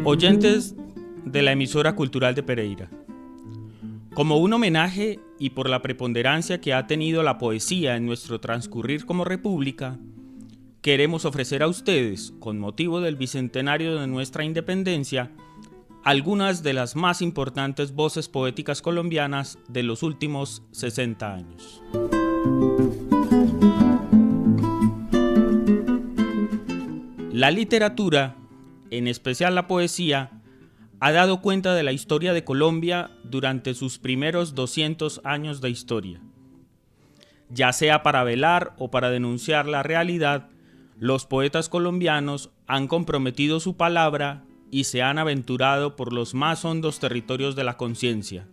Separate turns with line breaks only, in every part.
Oyentes de la emisora cultural de Pereira, como un homenaje y por la preponderancia que ha tenido la poesía en nuestro transcurrir como república, queremos ofrecer a ustedes, con motivo del bicentenario de nuestra independencia, algunas de las más importantes voces poéticas colombianas de los últimos 60 años. La literatura, en especial la poesía, ha dado cuenta de la historia de Colombia durante sus primeros 200 años de historia. Ya sea para velar o para denunciar la realidad, los poetas colombianos han comprometido su palabra y se han aventurado por los más hondos territorios de la conciencia.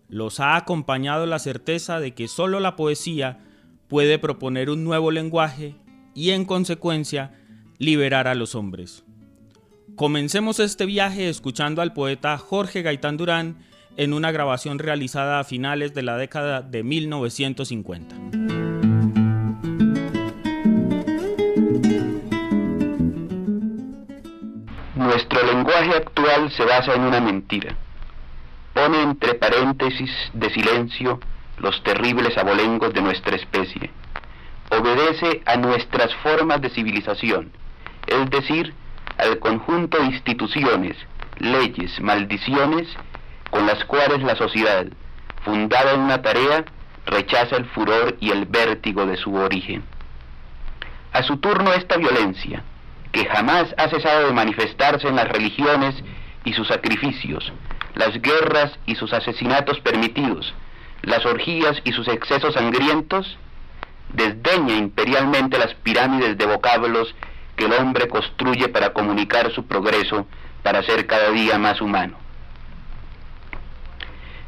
Los ha acompañado la certeza de que solo la poesía puede proponer un nuevo lenguaje y, en consecuencia, liberar a los hombres. Comencemos este viaje escuchando al poeta Jorge Gaitán Durán en una grabación realizada a finales de la década de 1950.
Nuestro lenguaje actual se basa en una mentira. Pone entre paréntesis de silencio los terribles abolengos de nuestra especie. Obedece a nuestras formas de civilización, es decir, al conjunto de instituciones, leyes, maldiciones, con las cuales la sociedad, fundada en una tarea, rechaza el furor y el vértigo de su origen. A su turno esta violencia, que jamás ha cesado de manifestarse en las religiones y sus sacrificios, las guerras y sus asesinatos permitidos, las orgías y sus excesos sangrientos, desdeña imperialmente las pirámides de vocablos que el hombre construye para comunicar su progreso, para ser cada día más humano.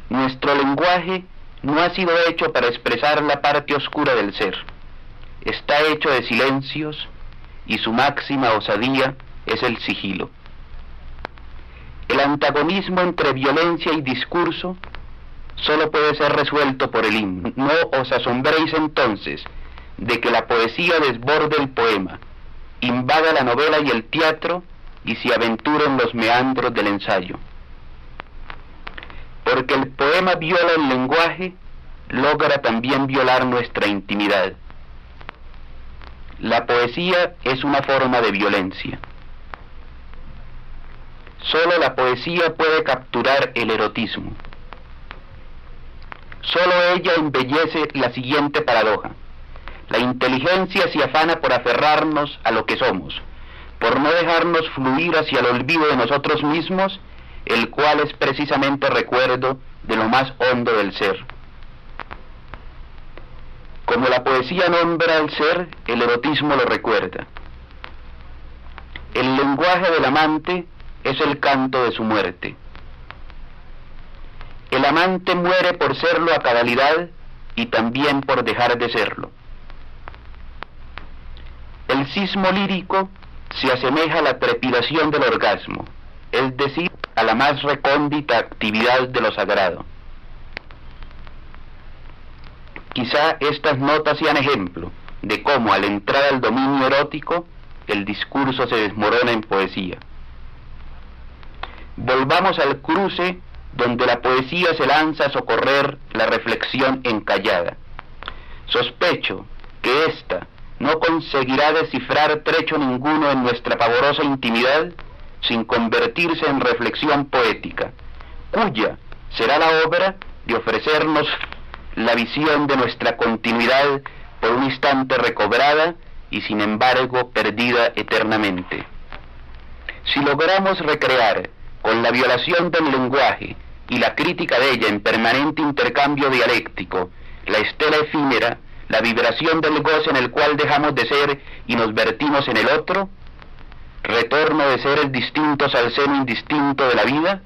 Nuestro lenguaje no ha sido hecho para expresar la parte oscura del ser. Está hecho de silencios y su máxima osadía es el sigilo. El antagonismo entre violencia y discurso solo puede ser resuelto por el himno. No os asombréis entonces de que la poesía desborde el poema, invada la novela y el teatro y se aventura en los meandros del ensayo. Porque el poema viola el lenguaje, logra también violar nuestra intimidad. La poesía es una forma de violencia. Solo la poesía puede capturar el erotismo. Solo ella embellece la siguiente paradoja. La inteligencia se afana por aferrarnos a lo que somos, por no dejarnos fluir hacia el olvido de nosotros mismos, el cual es precisamente recuerdo de lo más hondo del ser. Como la poesía nombra al ser, el erotismo lo recuerda. El lenguaje del amante es el canto de su muerte. El amante muere por serlo a cabalidad y también por dejar de serlo. El sismo lírico se asemeja a la trepidación del orgasmo, es decir, a la más recóndita actividad de lo sagrado. Quizá estas notas sean ejemplo de cómo al entrar al dominio erótico, el discurso se desmorona en poesía. Volvamos al cruce donde la poesía se lanza a socorrer la reflexión encallada. Sospecho que ésta no conseguirá descifrar trecho ninguno en nuestra pavorosa intimidad sin convertirse en reflexión poética, cuya será la obra de ofrecernos la visión de nuestra continuidad por un instante recobrada y sin embargo perdida eternamente. Si logramos recrear con la violación del lenguaje y la crítica de ella en permanente intercambio dialéctico la estela efímera, la vibración del goce en el cual dejamos de ser y nos vertimos en el otro, retorno de seres distintos al seno indistinto de la vida,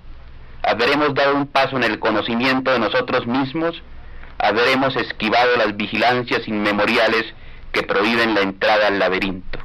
habremos dado un paso en el conocimiento de nosotros mismos, habremos esquivado las vigilancias inmemoriales que prohíben la entrada al laberinto.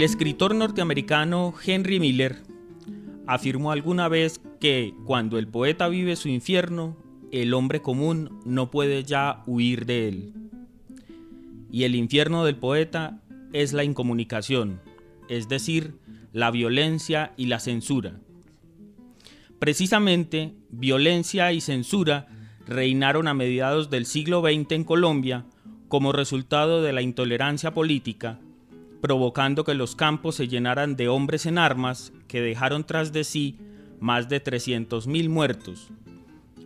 El escritor norteamericano Henry Miller afirmó alguna vez que cuando el poeta vive su infierno, el hombre común no puede ya huir de él. Y el infierno del poeta es la incomunicación, es decir, la violencia y la censura. Precisamente, violencia y censura reinaron a mediados del siglo XX en Colombia como resultado de la intolerancia política, provocando que los campos se llenaran de hombres en armas que dejaron tras de sí más de 300.000 muertos,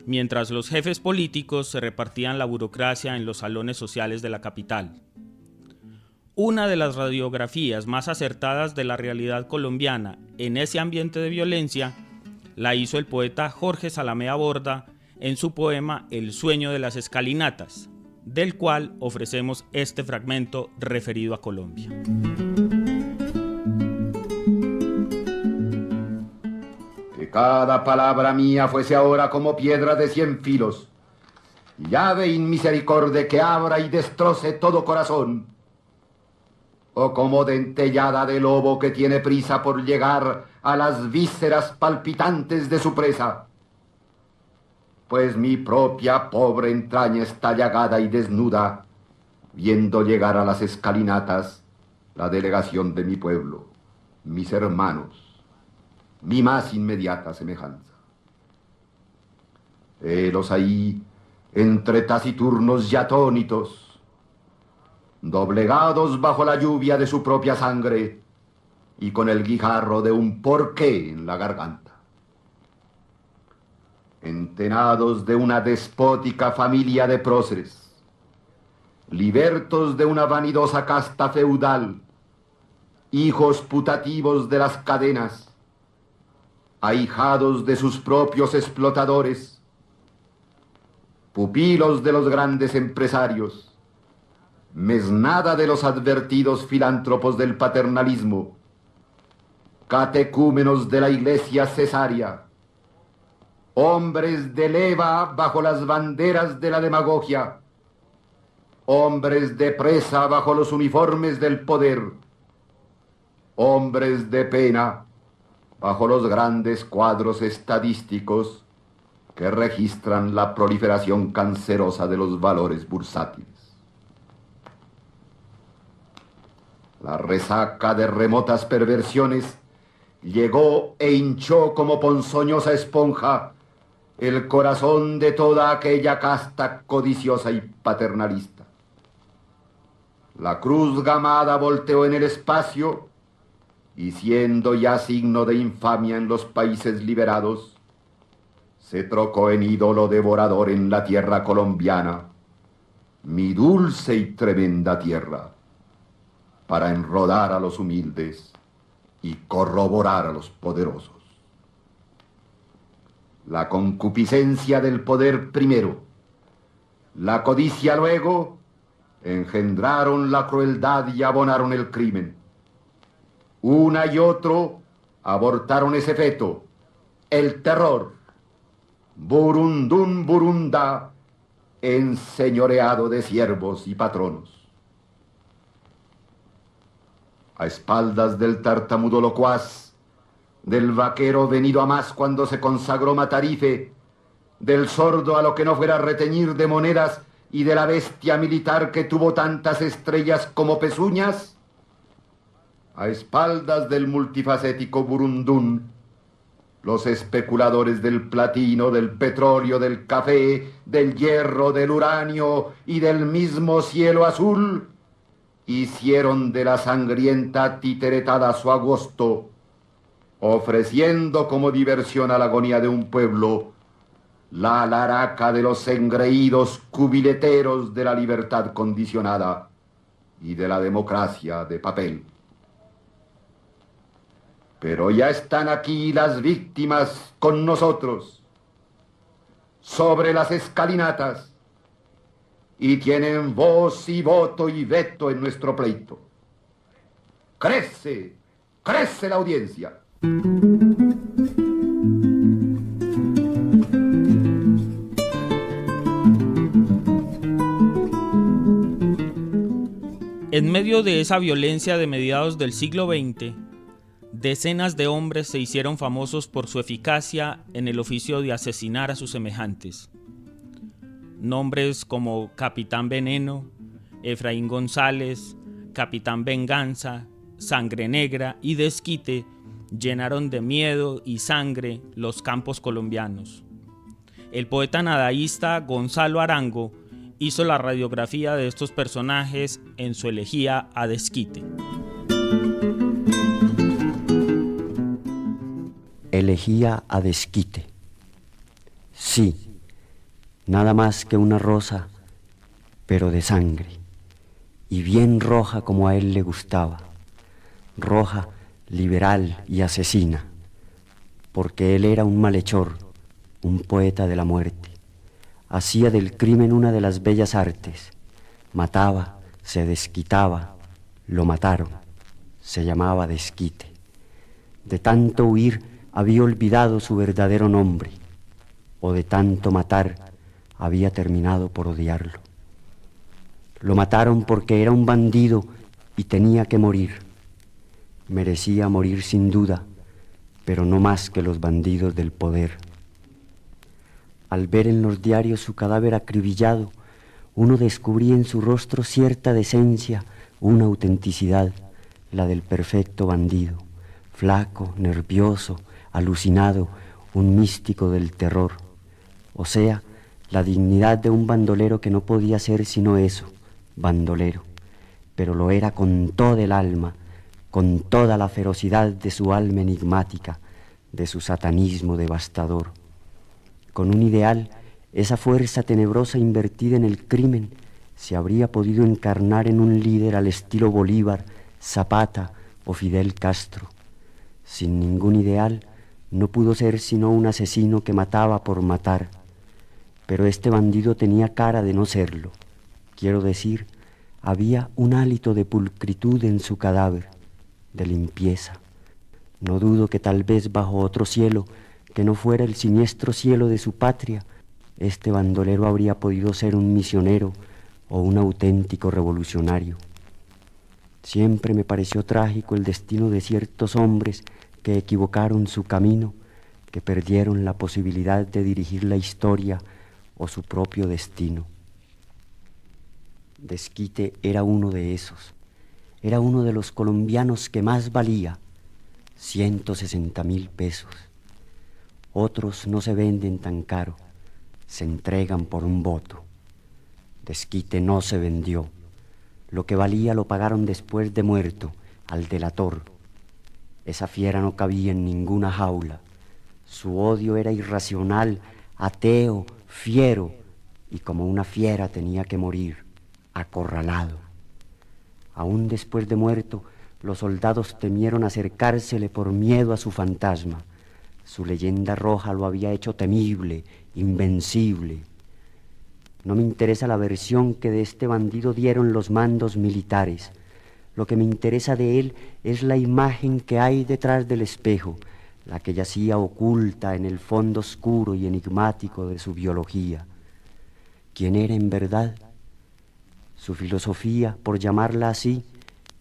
mientras los jefes políticos se repartían la burocracia en los salones sociales de la capital. Una de las radiografías más acertadas de la realidad colombiana en ese ambiente de violencia la hizo el poeta Jorge Salamea Borda en su poema El sueño de las escalinatas, del cual ofrecemos este fragmento referido a Colombia.
Que cada palabra mía fuese ahora como piedra de 100 filos, llave inmisericordia que abra y destroce todo corazón, o como dentellada de lobo que tiene prisa por llegar a las vísceras palpitantes de su presa. Pues mi propia pobre entraña está llagada y desnuda, viendo llegar a las escalinatas la delegación de mi pueblo, mis hermanos, mi más inmediata semejanza. Helos ahí, entre taciturnos y atónitos, doblegados bajo la lluvia de su propia sangre y con el guijarro de un porqué en la garganta. Entenados de una despótica familia de próceres, libertos de una vanidosa casta feudal, hijos putativos de las cadenas, ahijados de sus propios explotadores, pupilos de los grandes empresarios, mesnada de los advertidos filántropos del paternalismo, catecúmenos de la iglesia cesárea, hombres de leva bajo las banderas de la demagogia, hombres de presa bajo los uniformes del poder, hombres de pena bajo los grandes cuadros estadísticos que registran la proliferación cancerosa de los valores bursátiles. La resaca de remotas perversiones llegó e hinchó como ponzoñosa esponja el corazón de toda aquella casta codiciosa y paternalista. La cruz gamada volteó en el espacio y, siendo ya signo de infamia en los países liberados, se trocó en ídolo devorador en la tierra colombiana, mi dulce y tremenda tierra, para enrodar a los humildes y corroborar a los poderosos. La concupiscencia del poder primero, la codicia luego, engendraron la crueldad y abonaron el crimen. Una y otro abortaron ese feto, el terror. Burundún burunda, enseñoreado de siervos y patronos. A espaldas del tartamudo locuaz, del vaquero venido a más cuando se consagró Matarife, del sordo a lo que no fuera reteñir de monedas y de la bestia militar que tuvo tantas estrellas como pezuñas, a espaldas del multifacético Burundún, los especuladores del platino, del petróleo, del café, del hierro, del uranio y del mismo cielo azul, hicieron de la sangrienta titeretada su agosto, ofreciendo como diversión a la agonía de un pueblo la alaraca de los engreídos cubileteros de la libertad condicionada y de la democracia de papel. Pero ya están aquí las víctimas con nosotros, sobre las escalinatas, y tienen voz y voto y veto en nuestro pleito. Crece, crece la audiencia.
En medio de esa violencia de mediados del siglo XX, decenas de hombres se hicieron famosos por su eficacia en el oficio de asesinar a sus semejantes. Nombres como Capitán Veneno, Efraín González, Capitán Venganza, Sangre Negra y Desquite llenaron de miedo y sangre los campos colombianos. El poeta nadaísta Gonzalo Arango hizo la radiografía de estos personajes en su elegía a Desquite.
Elegía a Desquite. Sí, nada más que una rosa, pero de sangre, y bien roja como a él le gustaba, roja, liberal y asesina, porque él era un malhechor, un poeta de la muerte. Hacía del crimen una de las bellas artes, mataba, se desquitaba, lo mataron, se llamaba Desquite. De tanto huir había olvidado su verdadero nombre, o de tanto matar había terminado por odiarlo. Lo mataron porque era un bandido y tenía que morir. Merecía morir sin duda, pero no más que los bandidos del poder. Al ver en los diarios su cadáver acribillado, uno descubría en su rostro cierta decencia, una autenticidad, la del perfecto bandido, flaco, nervioso, alucinado, un místico del terror. O sea, la dignidad de un bandolero que no podía ser sino eso, bandolero, pero lo era con toda el alma, con toda la ferocidad de su alma enigmática, de su satanismo devastador. Con un ideal, esa fuerza tenebrosa invertida en el crimen se habría podido encarnar en un líder al estilo Bolívar, Zapata o Fidel Castro. Sin ningún ideal, no pudo ser sino un asesino que mataba por matar. Pero este bandido tenía cara de no serlo. Quiero decir, había un hálito de pulcritud en su cadáver, de limpieza. No dudo que tal vez bajo otro cielo, que no fuera el siniestro cielo de su patria, este bandolero habría podido ser un misionero o un auténtico revolucionario. Siempre me pareció trágico el destino de ciertos hombres que equivocaron su camino, que perdieron la posibilidad de dirigir la historia o su propio destino. Desquite era uno de esos. Era uno de los colombianos que más valía, 160.000 pesos. Otros no se venden tan caro, se entregan por un voto. Desquite no se vendió. Lo que valía lo pagaron después de muerto, al delator. Esa fiera no cabía en ninguna jaula. Su odio era irracional, ateo, fiero, y como una fiera tenía que morir, acorralado. Aún después de muerto, los soldados temieron acercársele por miedo a su fantasma. Su leyenda roja lo había hecho temible, invencible. No me interesa la versión que de este bandido dieron los mandos militares. Lo que me interesa de él es la imagen que hay detrás del espejo, la que yacía oculta en el fondo oscuro y enigmático de su biología. ¿Quién era en verdad? Su filosofía, por llamarla así,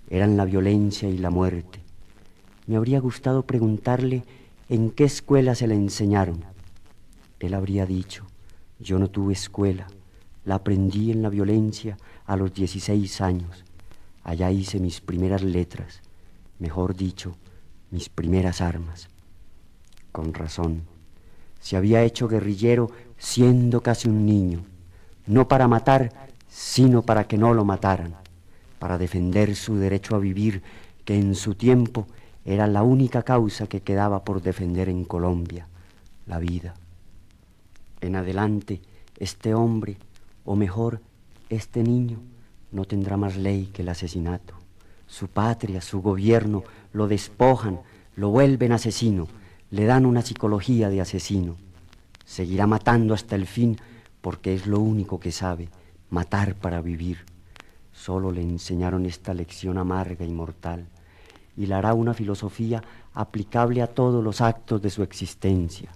eran la violencia y la muerte. Me habría gustado preguntarle en qué escuela se le enseñaron. Él habría dicho, yo no tuve escuela, la aprendí en la violencia a los 16 años. Allá hice mis primeras letras, mejor dicho, mis primeras armas. Con razón, se había hecho guerrillero siendo casi un niño, no para matar, sino para que no lo mataran, para defender su derecho a vivir, que en su tiempo era la única causa que quedaba por defender en Colombia, la vida. En adelante, este hombre, o mejor, este niño, no tendrá más ley que el asesinato. Su patria, su gobierno, lo despojan, lo vuelven asesino, le dan una psicología de asesino. Seguirá matando hasta el fin porque es lo único que sabe, matar para vivir. Solo le enseñaron esta lección amarga y mortal, y le hará una filosofía aplicable a todos los actos de su existencia.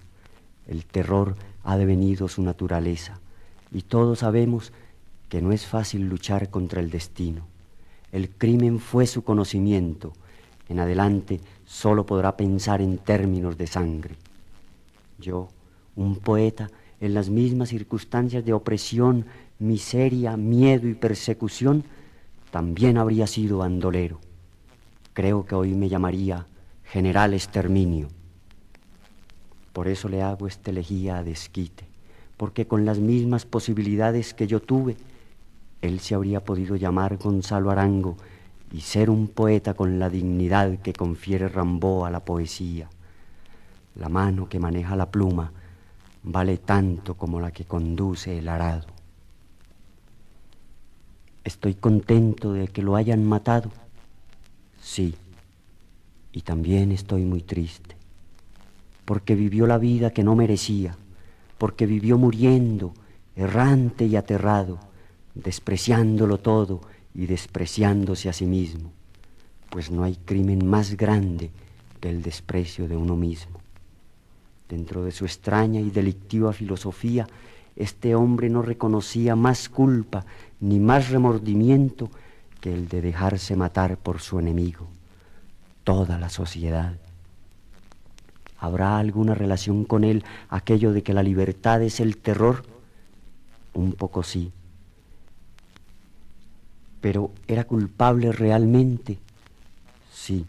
El terror ha devenido su naturaleza, y todos sabemos que no es fácil luchar contra el destino. El crimen fue su conocimiento. En adelante solo podrá pensar en términos de sangre. Yo, un poeta, en las mismas circunstancias de opresión, miseria, miedo y persecución, también habría sido bandolero. Creo que hoy me llamaría General Exterminio. Por eso le hago esta elegía a Desquite, porque con las mismas posibilidades que yo tuve, él se habría podido llamar Gonzalo Arango y ser un poeta con la dignidad que confiere Rimbaud a la poesía. La mano que maneja la pluma vale tanto como la que conduce el arado. ¿Estoy contento de que lo hayan matado? Sí, y también estoy muy triste, porque vivió la vida que no merecía, porque vivió muriendo, errante y aterrado, despreciándolo todo y despreciándose a sí mismo, pues no hay crimen más grande que el desprecio de uno mismo. Dentro de su extraña y delictiva filosofía, este hombre no reconocía más culpa ni más remordimiento que el de dejarse matar por su enemigo, toda la sociedad. ¿Habrá alguna relación con él aquello de que la libertad es el terror? Un poco sí. ¿Pero era culpable realmente? Sí,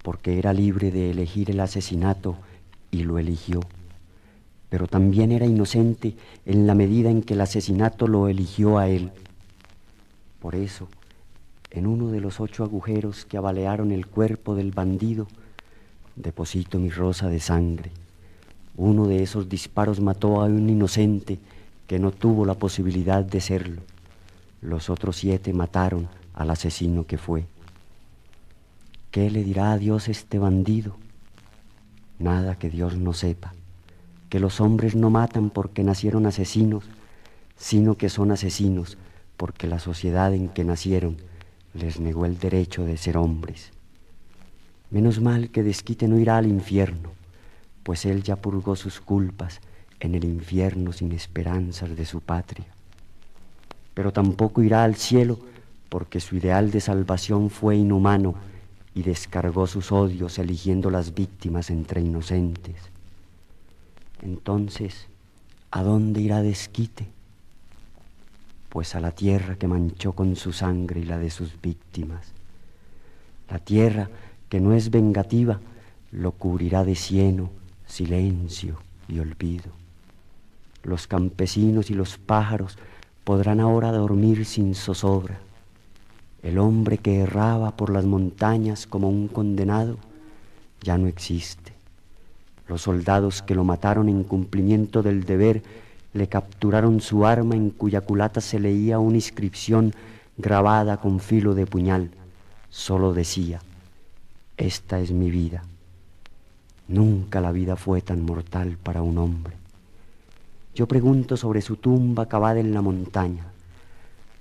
porque era libre de elegir el asesinato y lo eligió. Pero también era inocente en la medida en que el asesinato lo eligió a él. Por eso, en uno de los 8 agujeros que abalearon el cuerpo del bandido, deposito mi rosa de sangre. Uno de esos disparos mató a un inocente que no tuvo la posibilidad de serlo. Los otros 7 mataron al asesino que fue. ¿Qué le dirá a Dios este bandido? Nada que Dios no sepa, que los hombres no matan porque nacieron asesinos, sino que son asesinos porque la sociedad en que nacieron les negó el derecho de ser hombres. Menos mal que Desquite no irá al infierno, pues él ya purgó sus culpas en el infierno sin esperanzas de su patria. Pero tampoco irá al cielo, porque su ideal de salvación fue inhumano y descargó sus odios eligiendo las víctimas entre inocentes. Entonces, ¿a dónde irá Desquite? Pues a la tierra que manchó con su sangre y la de sus víctimas. La tierra que no es vengativa lo cubrirá de cieno, silencio y olvido. Los campesinos y los pájaros podrán ahora dormir sin zozobra. El hombre que erraba por las montañas como un condenado ya no existe. Los soldados que lo mataron en cumplimiento del deber le capturaron su arma en cuya culata se leía una inscripción grabada con filo de puñal. Solo decía: esta es mi vida. Nunca la vida fue tan mortal para un hombre. Yo pregunto sobre su tumba cavada en la montaña.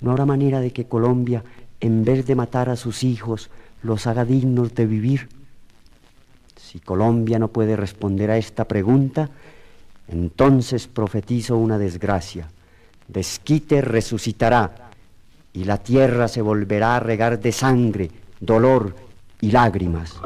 ¿No habrá manera de que Colombia, en vez de matar a sus hijos, los haga dignos de vivir? Si Colombia no puede responder a esta pregunta, entonces profetizo una desgracia. Desquite resucitará y la tierra se volverá a regar de sangre, dolor y lágrimas.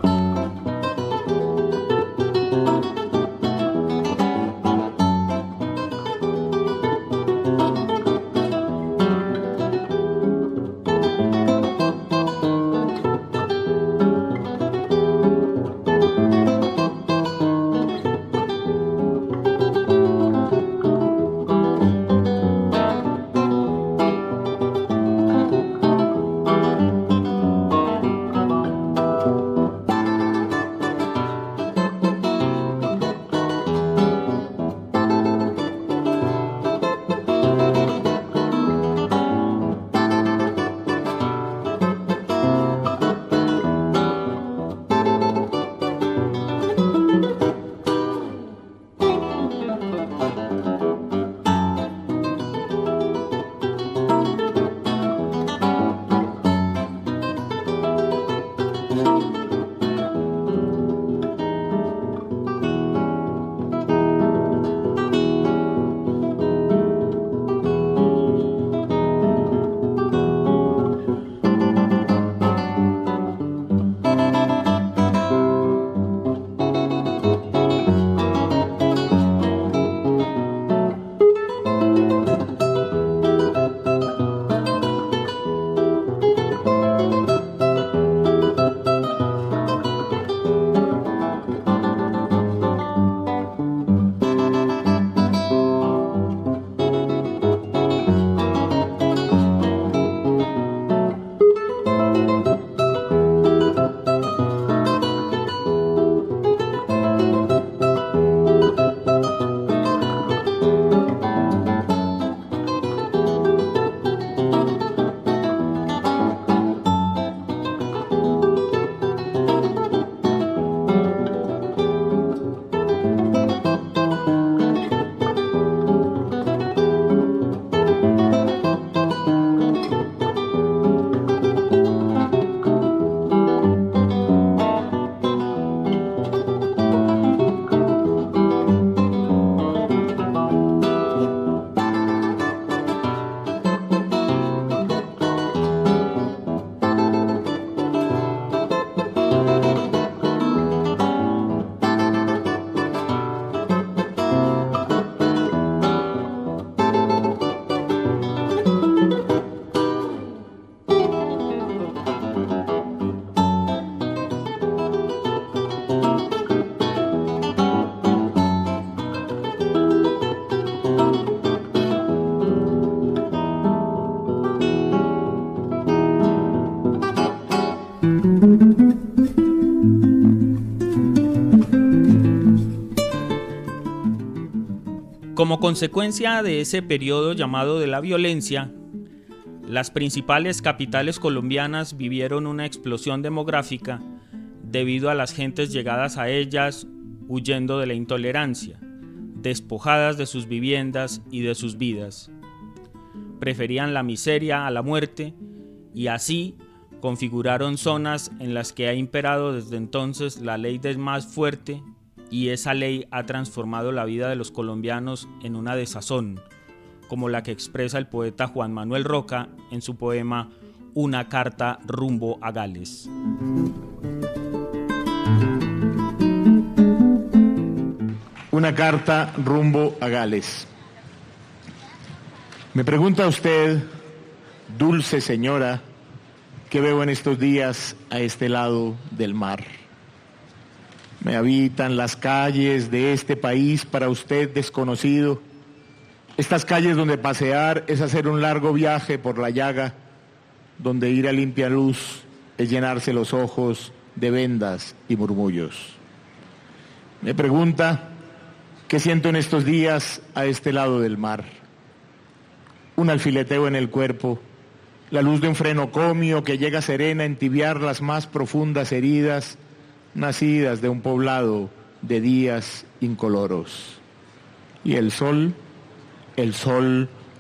Como consecuencia de ese periodo llamado de la violencia, las principales capitales colombianas vivieron una explosión demográfica debido a las gentes llegadas a ellas huyendo de la intolerancia, despojadas de sus viviendas y de sus vidas. Preferían la miseria a la muerte y así configuraron zonas en las que ha imperado desde entonces la ley del más fuerte, y esa ley ha transformado la vida de los colombianos en una desazón, como la que expresa el poeta Juan Manuel Roca en su poema Una carta rumbo a Gales.
Una carta rumbo a Gales. Me pregunta usted, dulce señora, ¿qué veo en estos días a este lado del mar? Me habitan las calles de este país para usted desconocido, estas calles donde pasear es hacer un largo viaje por la llaga, donde ir a limpia luz es llenarse los ojos de vendas y murmullos. Me pregunta, ¿qué siento en estos días a este lado del mar? Un alfileteo en el cuerpo, la luz de un frenocomio que llega serena a entibiar las más profundas heridas nacidas de un poblado de días incoloros. Y el sol,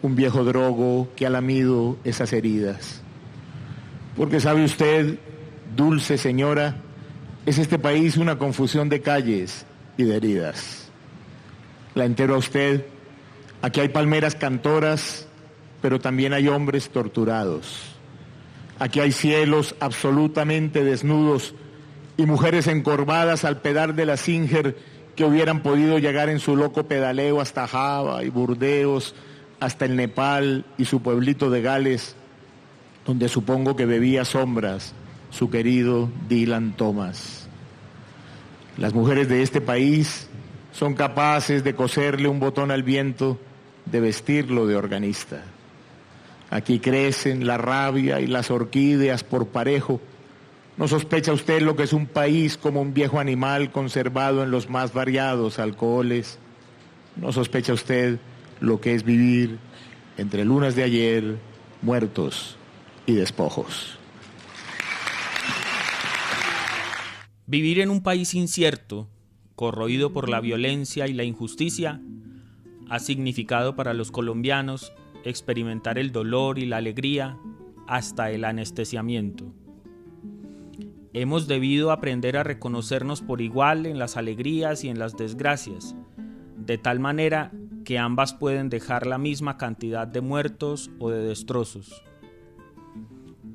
un viejo drogo que ha lamido esas heridas. Porque sabe usted, dulce señora, es este país una confusión de calles y de heridas. La entero a usted, aquí hay palmeras cantoras, pero también hay hombres torturados. Aquí hay cielos absolutamente desnudos y mujeres encorvadas al pedal de la Singer que hubieran podido llegar en su loco pedaleo hasta Java y Burdeos, hasta el Nepal y su pueblito de Gales, donde supongo que bebía sombras su querido Dylan Thomas. Las mujeres de este país son capaces de coserle un botón al viento, de vestirlo de organista. Aquí crecen la rabia y las orquídeas por parejo. ¿No sospecha usted lo que es un país como un viejo animal conservado en los más variados alcoholes? ¿No sospecha usted lo que es vivir entre lunas de ayer, muertos y despojos?
Vivir en un país incierto, corroído por la violencia y la injusticia, ha significado para los colombianos experimentar el dolor y la alegría hasta el anestesiamiento. Hemos debido aprender a reconocernos por igual en las alegrías y en las desgracias, de tal manera que ambas pueden dejar la misma cantidad de muertos o de destrozos.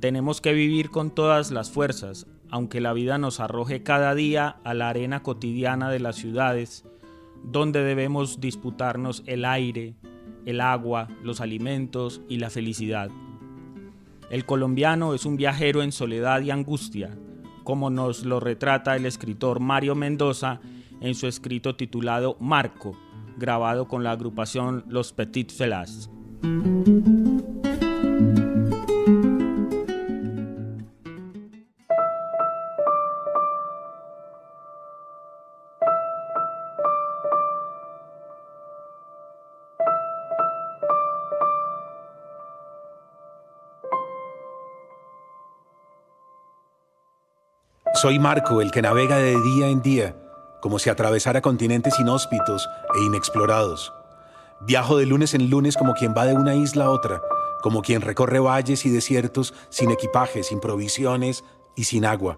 Tenemos que vivir con todas las fuerzas, aunque la vida nos arroje cada día a la arena cotidiana de las ciudades, donde debemos disputarnos el aire, el agua, los alimentos y la felicidad. El colombiano es un viajero en soledad y angustia, como nos lo retrata el escritor Mario Mendoza en su escrito titulado Marco, grabado con la agrupación Los Petit Felas.
Soy Marco, el que navega de día en día, como si atravesara continentes inhóspitos e inexplorados. Viajo de lunes en lunes como quien va de una isla a otra, como quien recorre valles y desiertos sin equipaje, sin provisiones y sin agua.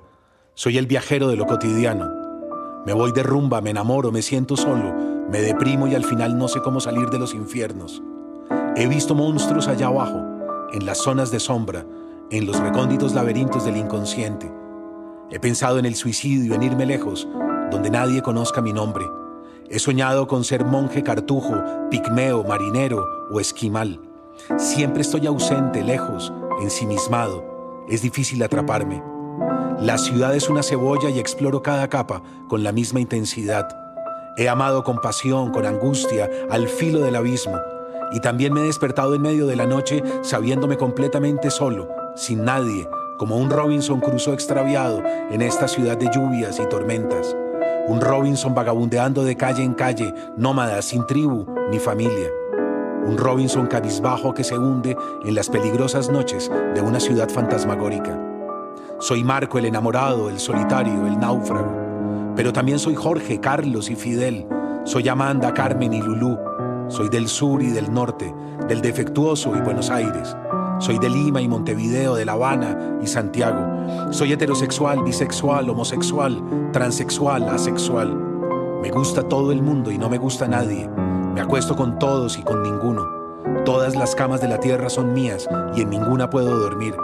Soy el viajero de lo cotidiano. Me voy de rumba, me enamoro, me siento solo, me deprimo y al final no sé cómo salir de los infiernos. He visto monstruos allá abajo, en las zonas de sombra, en los recónditos laberintos del inconsciente. He pensado en el suicidio, en irme lejos, donde nadie conozca mi nombre. He soñado con ser monje cartujo, pigmeo, marinero o esquimal. Siempre estoy ausente, lejos, ensimismado. Es difícil atraparme. La ciudad es una cebolla y exploro cada capa con la misma intensidad. He amado con pasión, con angustia, al filo del abismo. Y también me he despertado en medio de la noche sabiéndome completamente solo, sin nadie, como un Robinson Crusoe extraviado en esta ciudad de lluvias y tormentas. Un Robinson vagabundeando de calle en calle, nómada, sin tribu ni familia. Un Robinson cabizbajo que se hunde en las peligrosas noches de una ciudad fantasmagórica. Soy Marco el enamorado, el solitario, el náufrago. Pero también soy Jorge, Carlos y Fidel. Soy Amanda, Carmen y Lulú. Soy del sur y del norte, del defectuoso y Buenos Aires. Soy de Lima y Montevideo, de La Habana y Santiago. Soy heterosexual, bisexual, homosexual, transexual, asexual. Me gusta todo el mundo y no me gusta nadie. Me acuesto con todos y con ninguno. Todas las camas de la tierra son mías y en ninguna puedo dormir.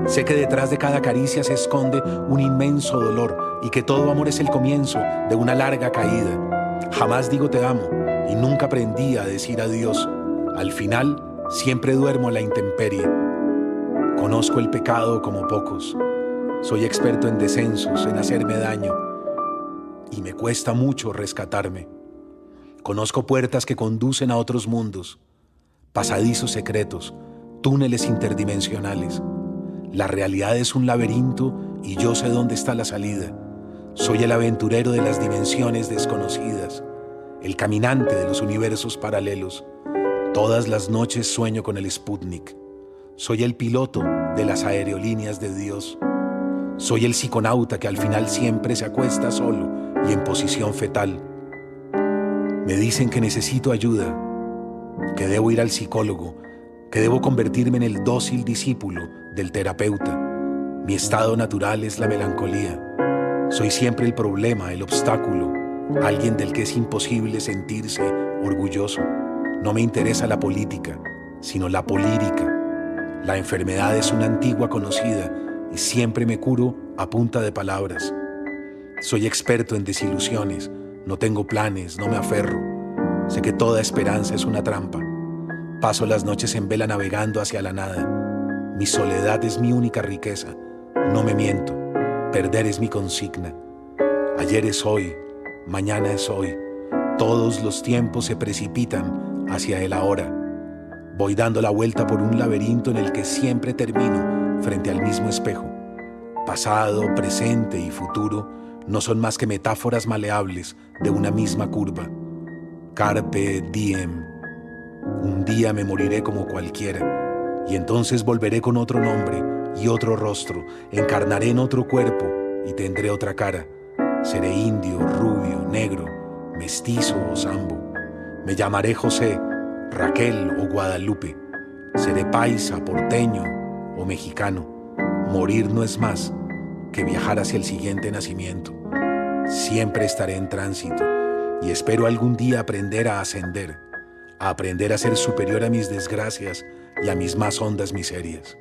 Sé que detrás de cada caricia se esconde un inmenso dolor y que todo amor es el comienzo de una larga caída. Jamás digo te amo y nunca aprendí a decir adiós. Al final, siempre duermo a la intemperie. Conozco el pecado como pocos. Soy experto en descensos, en hacerme daño. Y me cuesta mucho rescatarme. Conozco puertas que conducen a otros mundos, pasadizos secretos, túneles interdimensionales. La realidad es un laberinto y yo sé dónde está la salida. Soy el aventurero de las dimensiones desconocidas, el caminante de los universos paralelos. Todas las noches sueño con el Sputnik. Soy el piloto de las aerolíneas de Dios. Soy el psiconauta que al final siempre se acuesta solo y en posición fetal. Me dicen que necesito ayuda, que debo ir al psicólogo, que debo convertirme en el dócil discípulo del terapeuta. Mi estado natural es la melancolía. Soy siempre el problema, el obstáculo, alguien del que es imposible sentirse orgulloso. No me interesa la política, sino la polírica. La enfermedad es una antigua conocida y siempre me curo a punta de palabras. Soy experto en desilusiones, no tengo planes, no me aferro. Sé que toda esperanza es una trampa. Paso las noches en vela navegando hacia la nada. Mi soledad es mi única riqueza. No me miento, perder es mi consigna. Ayer es hoy, mañana es hoy. Todos los tiempos se precipitan hacia el ahora. Voy dando la vuelta por un laberinto en el que siempre termino frente al mismo espejo. Pasado, presente y futuro no son más que metáforas maleables de una misma curva. Carpe diem. Un día me moriré como cualquiera y entonces volveré con otro nombre y otro rostro. Encarnaré en otro cuerpo y tendré otra cara. Seré indio, rubio, negro, mestizo o sambo. Me llamaré José, Raquel o Guadalupe. Seré paisa, porteño o mexicano. Morir no es más que viajar hacia el siguiente nacimiento. Siempre estaré en tránsito y espero algún día aprender a ascender, a aprender a ser superior a mis desgracias y a mis más hondas miserias.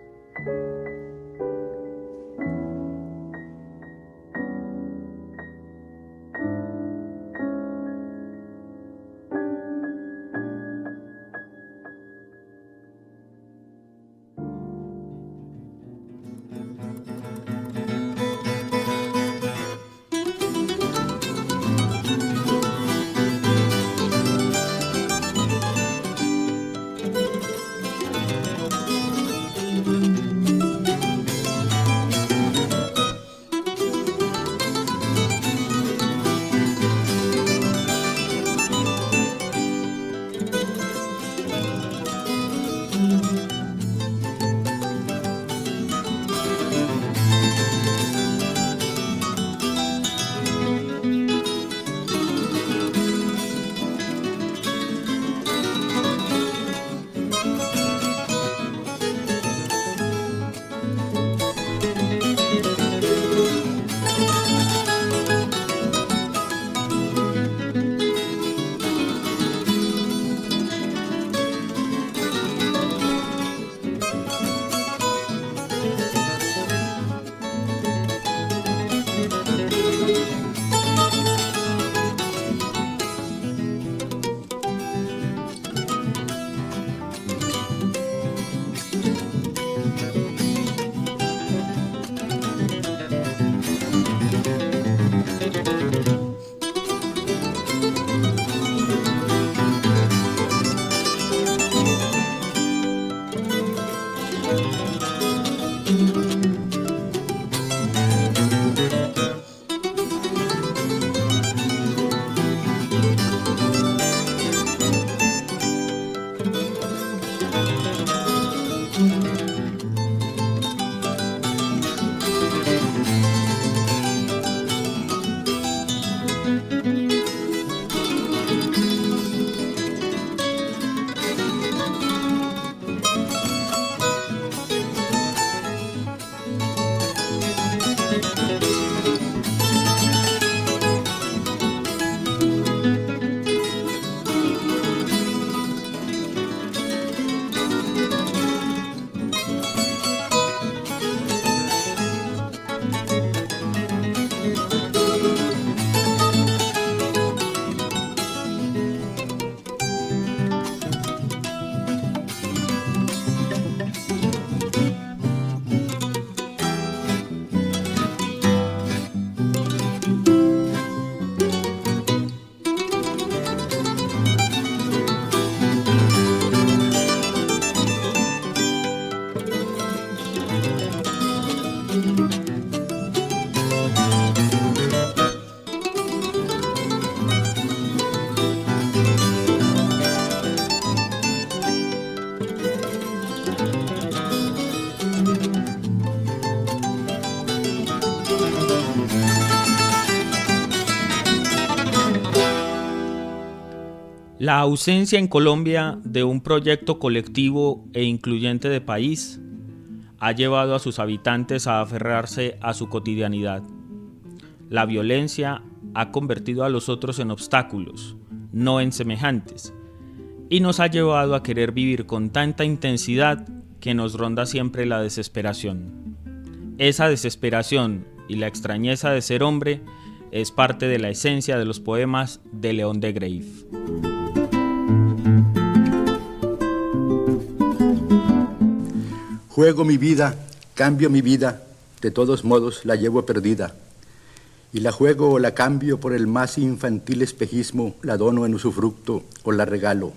La ausencia en Colombia de un proyecto colectivo e incluyente de país ha llevado a sus habitantes a aferrarse a su cotidianidad. La violencia ha convertido a los otros en obstáculos, no en semejantes, y nos ha llevado a querer vivir con tanta intensidad que nos ronda siempre la desesperación. Esa desesperación y la extrañeza de ser hombre es parte de la esencia de los poemas de León de Greiff.
Juego mi vida, cambio mi vida, de todos modos la llevo perdida. Y la juego o la cambio por el más infantil espejismo, la dono en usufructo o la regalo.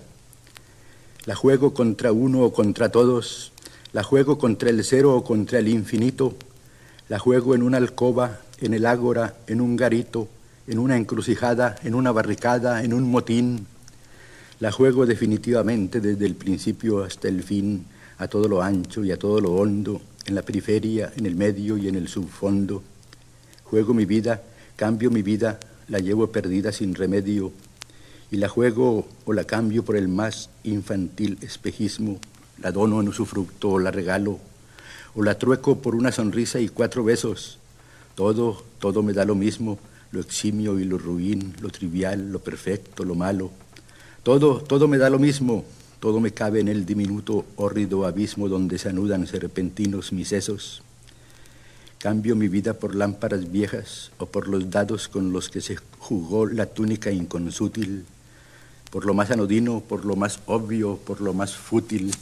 La juego contra uno o contra todos, la juego contra el cero o contra el infinito, la juego en una alcoba, en el ágora, en un garito, en una encrucijada, en una barricada, en un motín. La juego definitivamente desde el principio hasta el fin, a todo lo ancho y a todo lo hondo, en la periferia, en el medio y en el subfondo. Juego mi vida, cambio mi vida, la llevo perdida sin remedio, y la juego o la cambio por el más infantil espejismo, la dono en usufructo o la regalo, o la trueco por una sonrisa y 4 besos. Todo me da lo mismo, lo eximio y lo ruin, lo trivial, lo perfecto, lo malo. Todo me da lo mismo, todo me cabe en el diminuto, hórrido abismo donde se anudan serpentinos mis sesos. Cambio mi vida por lámparas viejas o por los dados con los que se jugó la túnica inconsútil, por lo más anodino, por lo más obvio, por lo más fútil,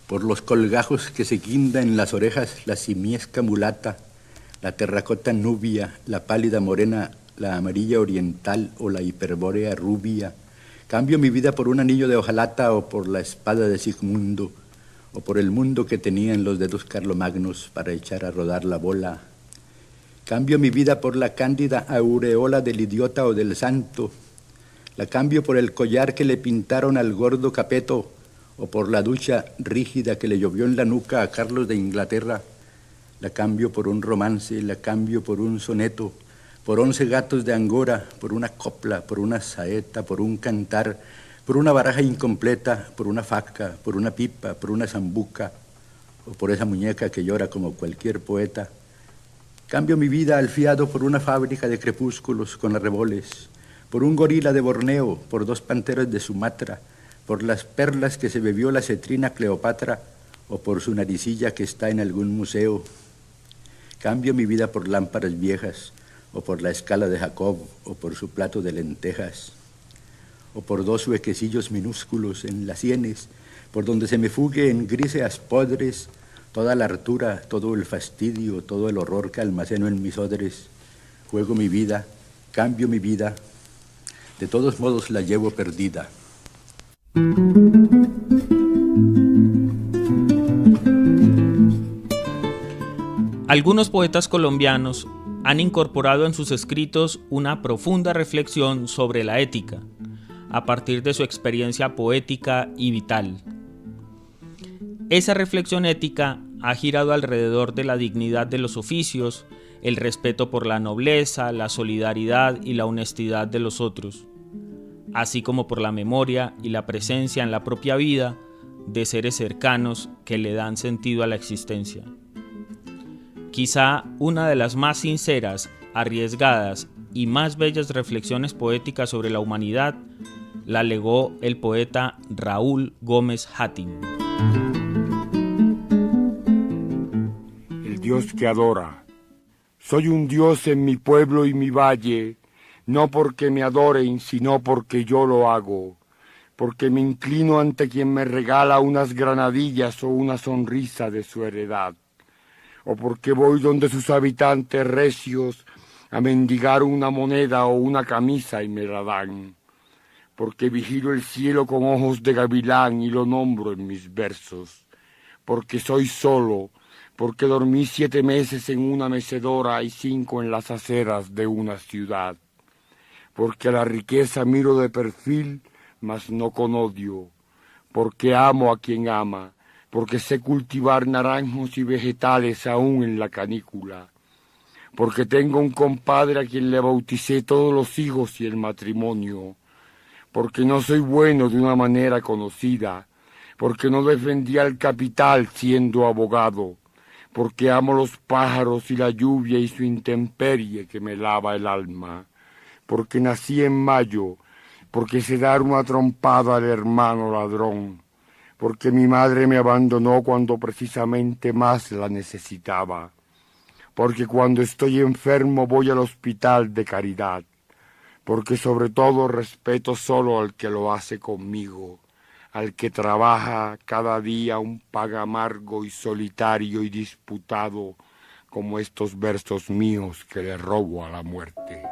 por los colgajos que se guinda en las orejas la simiesca mulata, la terracota nubia, la pálida morena, la amarilla oriental o la hiperbórea rubia. Cambio mi vida por un anillo de hojalata o por la espada de Sigmundo, o por el mundo que tenía en los dedos carlomagnos para echar a rodar la bola. Cambio mi vida por la cándida aureola del idiota o del santo. La cambio por el collar que le pintaron al gordo Capeto, o por la ducha rígida que le llovió en la nuca a Carlos de Inglaterra. La cambio por un romance, la cambio por un soneto, por 11 gatos de Angora, por una copla, por una saeta, por un cantar, por una baraja incompleta, por una faca, por una pipa, por una zambuca, o por esa muñeca que llora como cualquier poeta. Cambio mi vida al fiado por una fábrica de crepúsculos con arreboles, por un gorila de Borneo, por 2 panteras de Sumatra, por las perlas que se bebió la cetrina Cleopatra, o por su naricilla que está en algún museo. Cambio mi vida por lámparas viejas, o por la escala de Jacob, o por su plato de lentejas, o por 2 huequecillos minúsculos en las sienes, por donde se me fugue en gríseas podres toda la hartura, todo el fastidio, todo el horror que almaceno en mis odres. Juego mi vida, cambio mi vida, de todos modos la llevo perdida.
Algunos poetas colombianos han incorporado en sus escritos una profunda reflexión sobre la ética, a partir de su experiencia poética y vital. Esa reflexión ética ha girado alrededor de la dignidad de los oficios, el respeto por la nobleza, la solidaridad y la honestidad de los otros, así como por la memoria y la presencia en la propia vida de seres cercanos que le dan sentido a la existencia. Quizá una de las más sinceras, arriesgadas y más bellas reflexiones poéticas sobre la humanidad la legó el poeta Raúl Gómez Hatín.
El Dios que adora. Soy un Dios en mi pueblo y mi valle, no porque me adoren, sino porque yo lo hago, porque me inclino ante quien me regala unas granadillas o una sonrisa de su heredad, o porque voy donde sus habitantes recios a mendigar una moneda o una camisa y me la dan, porque vigilo el cielo con ojos de gavilán y lo nombro en mis versos, porque soy solo, porque dormí 7 meses en una mecedora y 5 en las aceras de una ciudad, porque a la riqueza miro de perfil, mas no con odio, porque amo a quien ama, porque sé cultivar naranjos y vegetales aún en la canícula, porque tengo un compadre a quien le bauticé todos los hijos y el matrimonio, porque no soy bueno de una manera conocida, porque no defendí al capital siendo abogado, porque amo los pájaros y la lluvia y su intemperie que me lava el alma, porque nací en mayo, porque sé dar una trompada al hermano ladrón, porque mi madre me abandonó cuando precisamente más la necesitaba, porque cuando estoy enfermo voy al hospital de caridad, porque sobre todo respeto solo al que lo hace conmigo, al que trabaja cada día un paga amargo y solitario y disputado, como estos versos míos que le robo a la muerte.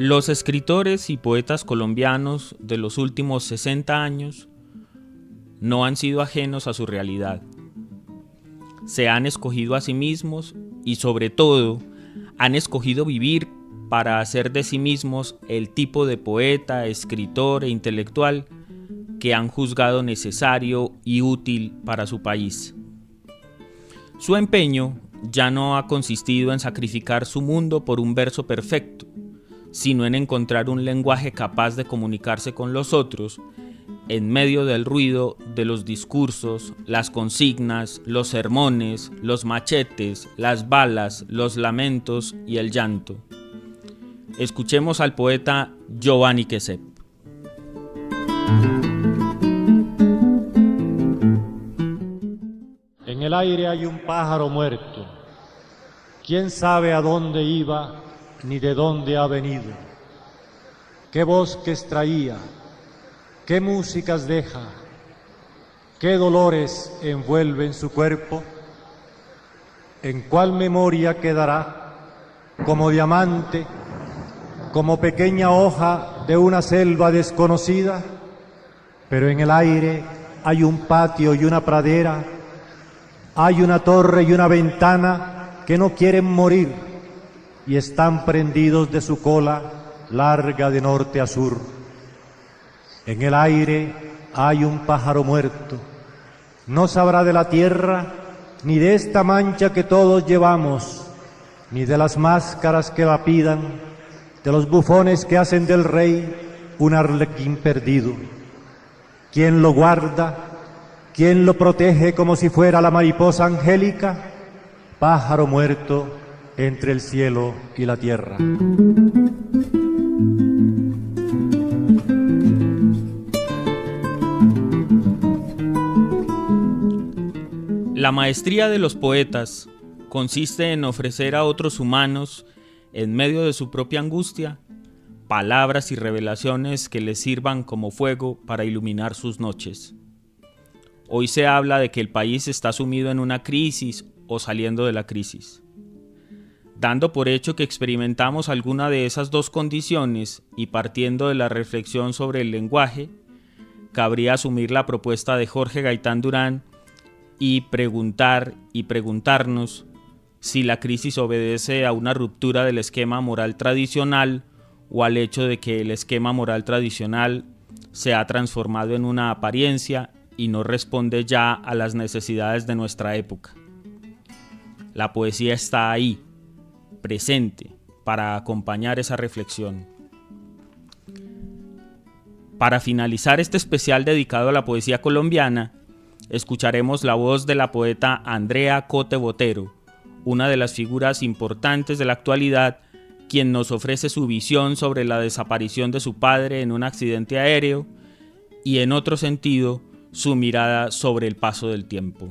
Los escritores y poetas colombianos de los últimos 60 años no han sido ajenos a su realidad. Se han escogido a sí mismos y sobre todo han escogido vivir para hacer de sí mismos el tipo de poeta, escritor e intelectual que han juzgado necesario y útil para su país. Su empeño ya no ha consistido en sacrificar su mundo por un verso perfecto, sino en encontrar un lenguaje capaz de comunicarse con los otros en medio del ruido de los discursos, las consignas, los sermones, los machetes, las balas, los lamentos y el llanto. Escuchemos al poeta Giovanni Quesep.
En el aire hay un pájaro muerto. ¿Quién sabe a dónde iba ni de dónde ha venido? ¿Qué bosques traía? ¿Qué músicas deja? qué dolores envuelven su cuerpo, en cuál memoria quedará como diamante, como pequeña hoja de una selva desconocida, pero en el aire hay un patio y una pradera, hay una torre y una ventana que no quieren morir y están prendidos de su cola larga de norte a sur. En el aire hay un pájaro muerto, no sabrá de la tierra, ni de esta mancha que todos llevamos, ni de las máscaras que la pidan, de los bufones que hacen del rey un arlequín perdido. ¿Quién lo guarda? ¿Quién lo protege como si fuera la mariposa angélica? Pájaro muerto entre el cielo y la tierra.
La maestría de los poetas consiste en ofrecer a otros humanos, en medio de su propia angustia, palabras y revelaciones que les sirvan como fuego para iluminar sus noches. Hoy se habla de que el país está sumido en una crisis o saliendo de la crisis. Dando por hecho que experimentamos alguna de esas dos condiciones y partiendo de la reflexión sobre el lenguaje, cabría asumir la propuesta de Jorge Gaitán Durán y preguntarnos si la crisis obedece a una ruptura del esquema moral tradicional o al hecho de que el esquema moral tradicional se ha transformado en una apariencia y no responde ya a las necesidades de nuestra época. La poesía está ahí, presente, para acompañar esa reflexión. Para finalizar este especial dedicado a la poesía colombiana, escucharemos la voz de la poeta Andrea Cote Botero, una de las figuras importantes de la actualidad, quien nos ofrece su visión sobre la desaparición de su padre en un accidente aéreo y, en otro sentido, su mirada sobre el paso del tiempo.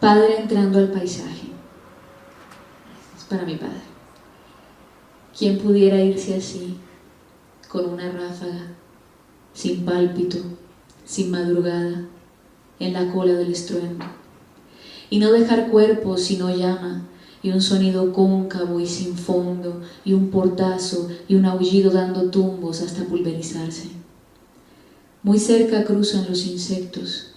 Padre entrando al paisaje. Es para mi padre. ¿Quién pudiera irse así, con una ráfaga, sin pálpito, sin madrugada, en la cola del estruendo, y no dejar cuerpo sino llama, y un sonido cóncavo y sin fondo, y un portazo y un aullido dando tumbos hasta pulverizarse? Muy cerca cruzan los insectos,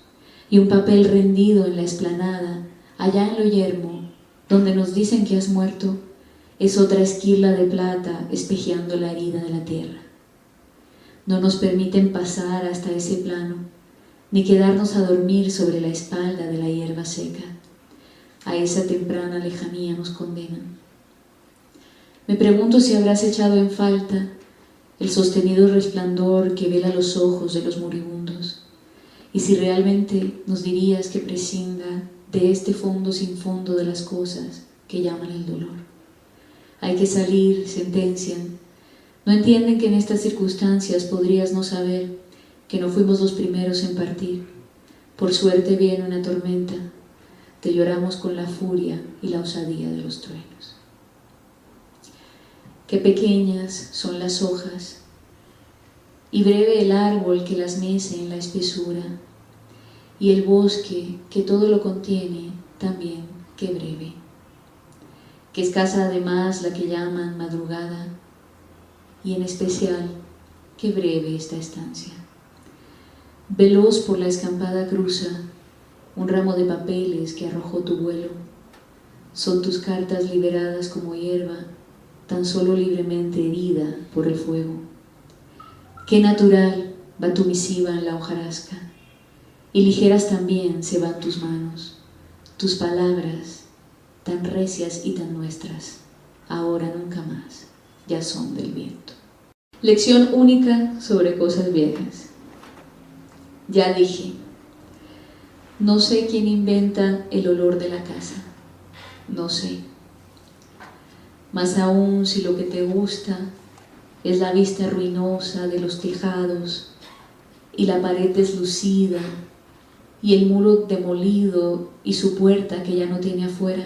y un papel rendido en la explanada, allá en lo yermo, donde nos dicen que has muerto, es otra esquirla de plata espejeando la herida de la tierra. No nos permiten pasar hasta ese plano, ni quedarnos a dormir sobre la espalda de la hierba seca. A esa temprana lejanía nos condenan. Me pregunto si habrás echado en falta el sostenido resplandor que vela los ojos de los moribundos, y si realmente nos dirías que prescinda de este fondo sin fondo de las cosas que llaman el dolor. Hay que salir, sentencian. No entienden que en estas circunstancias podrías no saber que no fuimos los primeros en partir. Por suerte viene una tormenta, te lloramos con la furia y la osadía de los truenos. Qué pequeñas son las hojas y breve el árbol que las mece en la espesura, y el bosque que todo lo contiene también qué breve. Qué escasa además la que llaman madrugada, y en especial qué breve esta estancia. Veloz por la escampada cruza un ramo de papeles que arrojó tu vuelo. Son tus cartas liberadas como hierba, tan solo libremente herida por el fuego. Qué natural va tu misiva en la hojarasca, y ligeras también se van tus manos, tus palabras, tan recias y tan nuestras, ahora nunca más, ya son del viento. Lección única sobre cosas viejas. Ya dije, no sé quién inventa el olor de la casa, no sé. Más aún si lo que te gusta es la vista ruinosa de los tejados y la pared deslucida y el muro demolido y su puerta que ya no tiene afuera.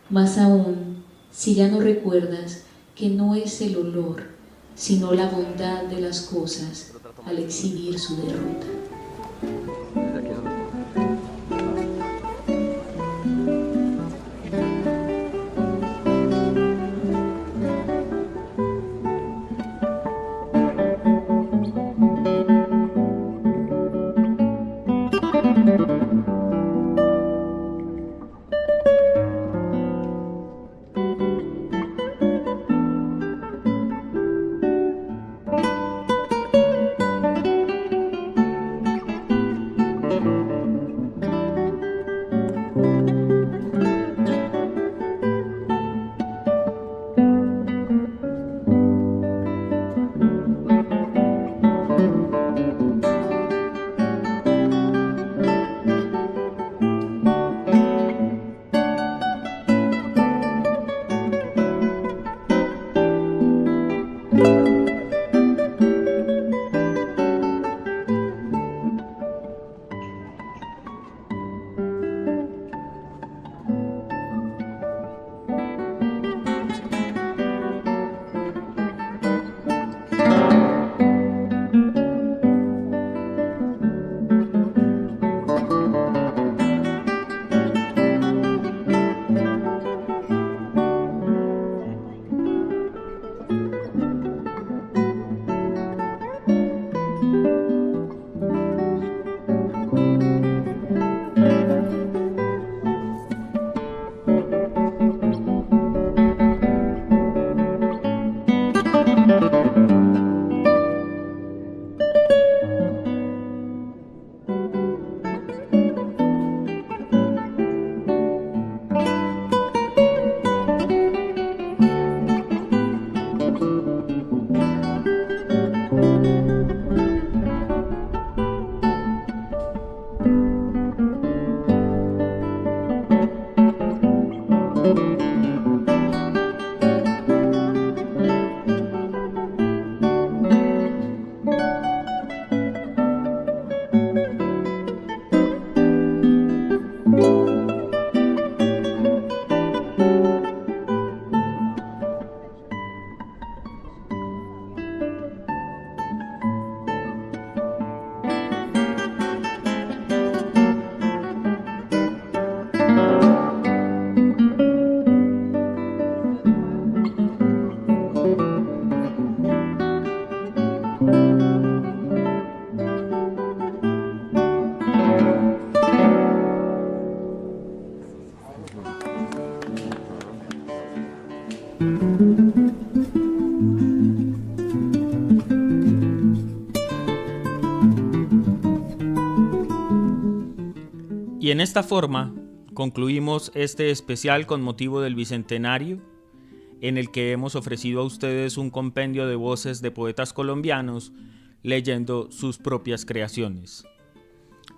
Más aún si ya no recuerdas que no es el olor, sino la bondad de las cosas al exhibir su derrota.
Y en esta forma concluimos este especial con motivo del Bicentenario, en el que hemos ofrecido a ustedes un compendio de voces de poetas colombianos leyendo sus propias creaciones.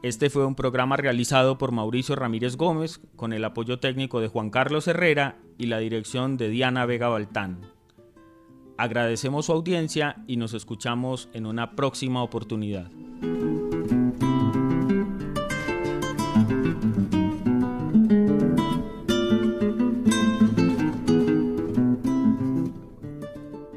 Este fue un programa realizado por Mauricio Ramírez Gómez, con el apoyo técnico de Juan Carlos Herrera y la dirección de Diana Vega Baltán. Agradecemos su audiencia y nos escuchamos en una próxima oportunidad.